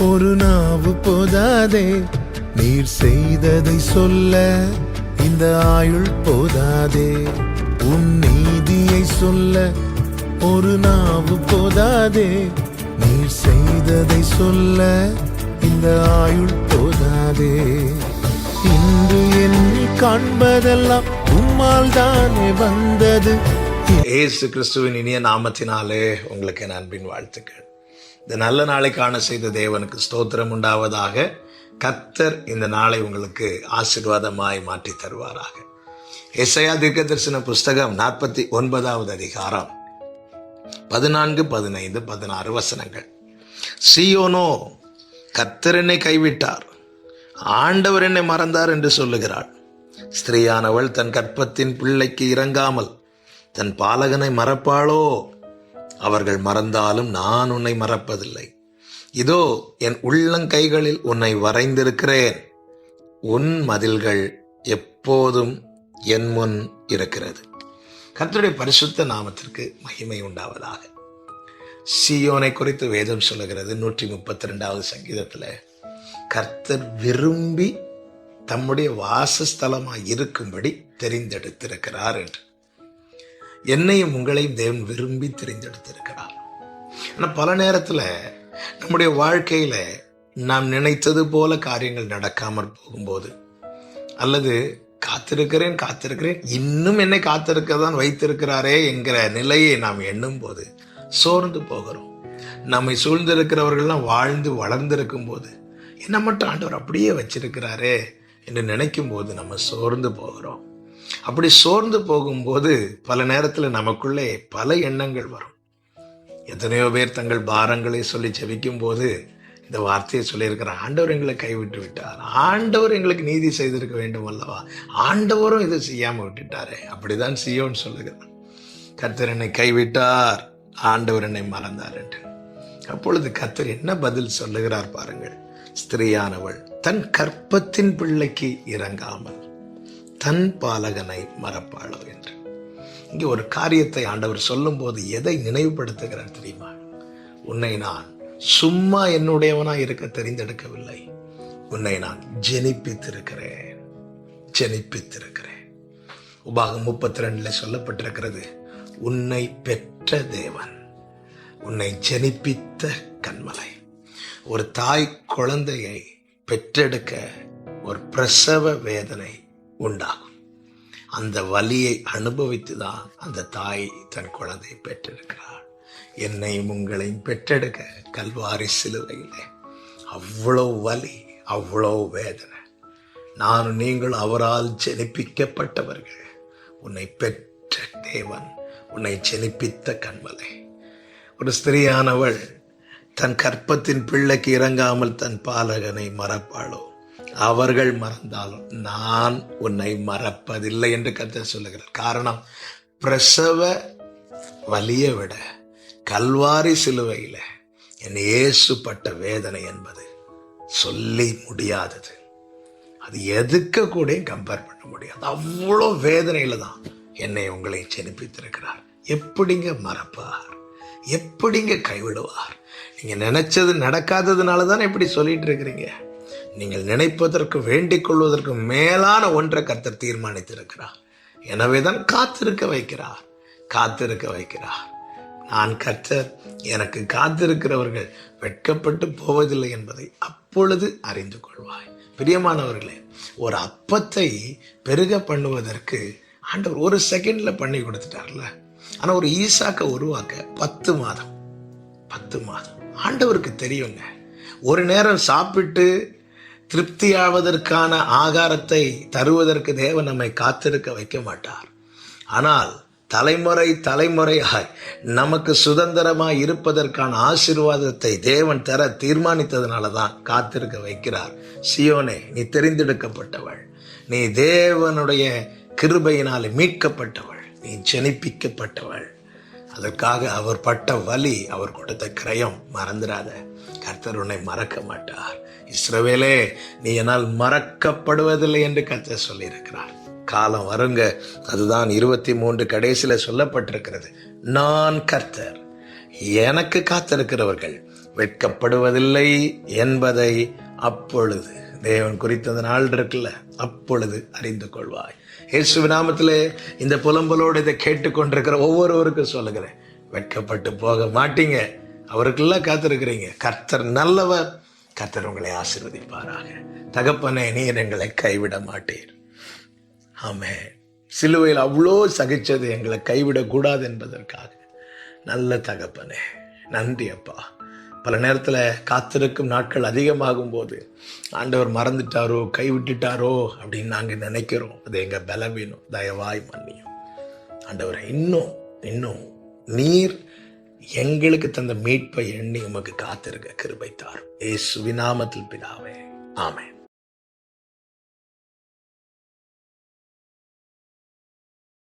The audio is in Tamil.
ஒரு நாவு போதாதே, நீர் செய்ததை சொல்ல இந்த ஆயுள் போதாதே. உன் நீதியை சொல்ல ஒரு நாவு போதாதே, நீர் செய்ததை சொல்ல இந்த ஆயுள் போதாதே. இன்று என்னை காண்பதெல்லாம் உம்மால் தானே வந்தது. இயேசு கிறிஸ்துவின் இனிய நாமத்தினாலே உங்களுக்கு என் அன்பின் வாழ்த்துக்கள். இந்த நல்ல நாளை காண செய்த தேவனுக்கு ஸ்தோத்திரம் உண்டாவதாக. கர்த்தர் இந்த நாளை உங்களுக்கு ஆசீர்வாதமாய் மாற்றி தருவாராக. எசையா தீர்க்கதரிசன புஸ்தகம் 49வது அதிகாரம் 14, 15, 16 வசனங்கள். சீயோனோ, கர்த்தர் என்னை கைவிட்டார், ஆண்டவர் என்னை மறந்தார் என்று சொல்லுகிறாள். ஸ்திரீயானவள் தன் கற்பத்தின் பிள்ளைக்கு இறங்காமல் தன் பாலகனை மறப்பாளோ? அவர்கள் மறந்தாலும் நான் உன்னை மறப்பதில்லை. இதோ என் உள்ளங்கைகளில் உன்னை வரைந்திருக்கிறேன். உன் மதில்கள் எப்போதும் என் முன் இருக்கிறது. கர்த்தருடைய பரிசுத்த நாமத்திற்கு மகிமை உண்டாவதாக. சீயோனை குறித்து வேதம் சொல்லுகிறது 132வது சங்கீதத்துல, கர்த்தர் விரும்பி தம்முடைய வாசஸ்தலமாய் இருக்கும்படி தெரிந்தெடுத்திருக்கிறார் என்று. என்னையும் உங்களையும் தேவன் விரும்பி தெரிந்தெடுத்திருக்கிறார். ஆனால் பல நேரத்தில் நம்முடைய வாழ்க்கையில நாம் நினைத்தது போல காரியங்கள் நடக்காமற் போகும்போது, அல்லது காத்திருக்கிறேன் இன்னும் என்னை காத்திருக்கதான் வைத்திருக்கிறாரே என்கிற நிலையை நாம் எண்ணும் போது சோர்ந்து போகிறோம். நம்மை சூழ்ந்திருக்கிறவர்கள்லாம் வாழ்ந்து வளர்ந்திருக்கும் போது என்ன மட்டும் ஆண்டவர் அப்படியே வச்சிருக்கிறாரே என்று நினைக்கும் போது நம்ம சோர்ந்து போகிறோம். அப்படி சோர்ந்து போகும்போது பல நேரத்தில் நமக்குள்ளே பல எண்ணங்கள் வரும். எத்தனையோ பேர் தங்கள் பாரங்களை சொல்லி ஜெபிக்கும் போது இந்த வார்த்தையை சொல்லியிருக்கிறார், ஆண்டவர் எங்களை கைவிட்டு விட்டார், ஆண்டவர் எங்களுக்கு நீதி செய்திருக்க வேண்டும் அல்லவா, ஆண்டவரும் இதை செய்யாம விட்டுட்டாரே. அப்படிதான் சீயோன் சொல்லுகிறார், கர்த்தர் என்னை கைவிட்டார், ஆண்டவர் என்னை மறந்தார் என்று. அப்பொழுது கர்த்தர் என்ன பதில் சொல்லுகிறார் பாருங்கள். ஸ்திரீயானவள் தன் கற்பத்தின் பிள்ளைக்கு இறங்காமல் தன் பாலகனை மறப்பாளோ என்று. இங்கே ஒரு காரியத்தை ஆண்டவர் சொல்லும் போது எதை நினைவுபடுத்துகிறார் தெரியுமா? உன்னை நான் சும்மா என்னுடையவனாய் இருக்க தெரிந்தெடுக்கவில்லை, உன்னை நான் ஜெனிப்பித்திருக்கிறேன். உபாகம் 32 சொல்லப்பட்டிருக்கிறது, உன்னை பெற்ற தேவன், உன்னை ஜெனிப்பித்த கன்மலை. ஒரு தாய் குழந்தையை பெற்றெடுக்க ஒரு பிரசவ வேதனை உண்டாகும். அந்த வலியை அனுபவித்துதான் அந்த தாய் தன் குழந்தையை பெற்றெடுக்கிறாள். என்னையும் உங்களையும் பெற்றெடுக்க கல்வாரி சிலுவையிலே அவ்வளோ வலி, அவ்வளோ வேதனை. நானும் நீங்களும் அவரால் ஜெனிப்பிக்கப்பட்டவர்கள். உன்னை பெற்ற தேவன், உன்னை ஜெனிப்பித்த கன்மலை. ஒரு ஸ்திரீயானவள் தன் கற்பத்தின் பிள்ளைக்கு இறங்காமல் தன் பாலகனை மறப்பாளோ? அவர்கள் மறந்தாலும் நான் உன்னை மறப்பதில்லை என்று கர்த்தர் சொல்லுகிறார். காரணம், பிரசவ வலியை விட கல்வாரி சிலுவையில என் இயேசு பட்ட வேதனை என்பது சொல்லி முடியாதது. அது எதுக்க கூட கம்பேர் பண்ண முடியாது. அவ்வளோ வேதனையில தான் என்னை உங்களை ஜெனிப்பித்திருக்கிறார். எப்படிங்க மறப்பார், எப்படிங்க கைவிடுவார்? நீங்க நினைச்சது நடக்காததுனால தானே இப்படி சொல்லிட்டு இருக்கிறீங்க. நீங்கள் நினைப்பதற்கு வேண்டிக் கொள்வதற்கு மேலான ஒன்றை கர்த்தர் தீர்மானித்திருக்கிறார். எனவேதான் காத்திருக்க வைக்கிறார். நான் கர்த்தர், எனக்கு காத்திருக்கிறவர்கள் வெட்கப்பட்டு போவதில்லை என்பதை அப்பொழுது அறிந்து கொள்வாய். பிரியமானவர்களே, ஒரு அப்பத்தை பெருக பண்ணுவதற்கு ஆண்டவர் ஒரு செகண்ட்ல பண்ணி கொடுத்துட்டார்ல. ஆனா ஒரு ஈசாக்க உருவாக்க 10 மாதம் ஆண்டவருக்கு தெரியுங்க. ஒரு நேரம் சாப்பிட்டு திருப்தி ஆவதற்கான ஆகாரத்தை தருவதற்கு தேவன் நம்மை காத்திருக்க வைக்க மாட்டார். ஆனால் தலைமுறையாய் நமக்கு சுதந்திரமாய் இருப்பதற்கான ஆசீர்வாதத்தை தேவன் தர தீர்மானித்ததுனால தான் காத்திருக்க வைக்கிறார். சீயோனே, நீ தெரிந்தெடுக்கப்பட்டவள், நீ தேவனுடைய கிருபையினாலே மீட்கப்பட்டவள், நீ ஜெனிப்பிக்கப்பட்டவள். அதற்காக அவர் பட்ட வலி, அவர் கொடுத்த கிரயம் மறந்துடாத. கர்த்தர் உன்னை மறக்க மாட்டார். இஸ்ரவேலே, நீ என்னால் மறக்கப்படுவதில்லை என்று கர்த்தர் சொல்லியிருக்கிறார். காலம் வருங்க, அதுதான் 23 கடைசியில சொல்லப்பட்டிருக்கிறது. நான் கர்த்தர், எனக்கு காத்திருக்கிறவர்கள் வெட்கப்படுவதில்லை என்பதை அப்பொழுது, தேவன் குறித்த நாள் இருக்குல்ல, அப்பொழுது அறிந்து கொள்வாய். இயேசுவின் நாமத்திலே இந்த புலம்பலோடு இதை கேட்டுக்கொண்டிருக்கிற ஒவ்வொருவருக்கும் சொல்லுகிறேன், வெட்கப்பட்டு போக மாட்டீங்க. அவருக்கெல்லாம் காத்திருக்கிறீங்க. கர்த்தர் நல்லவர். கர்த்தர் உங்களை ஆசீர்வதிப்பாராக. தகப்பனே, நீர் எங்களை கைவிட மாட்டீர். ஆமென். சிலுவையில் அவ்வளோ சகிச்சது எங்களை கைவிடக்கூடாது என்பதற்காக. நல்ல தகப்பனே, நன்றி அப்பா. பல நேரத்தில் காத்திருக்கும் நாட்கள் அதிகமாகும் போது ஆண்டவர் மறந்துட்டாரோ, கைவிட்டுட்டாரோ அப்படின்னு நாங்கள் நினைக்கிறோம். அது எங்கள் பலவீனம். தயவாய் மன்னியும் ஆண்டவரை. இன்னும் நீர் எங்களுக்கு தந்த மீட்பை எண்ணி உமக்கு காத்திருக்க கிருபை தாரும். இயேசுவின் நாமத்தில் பிதாவே, ஆமென்.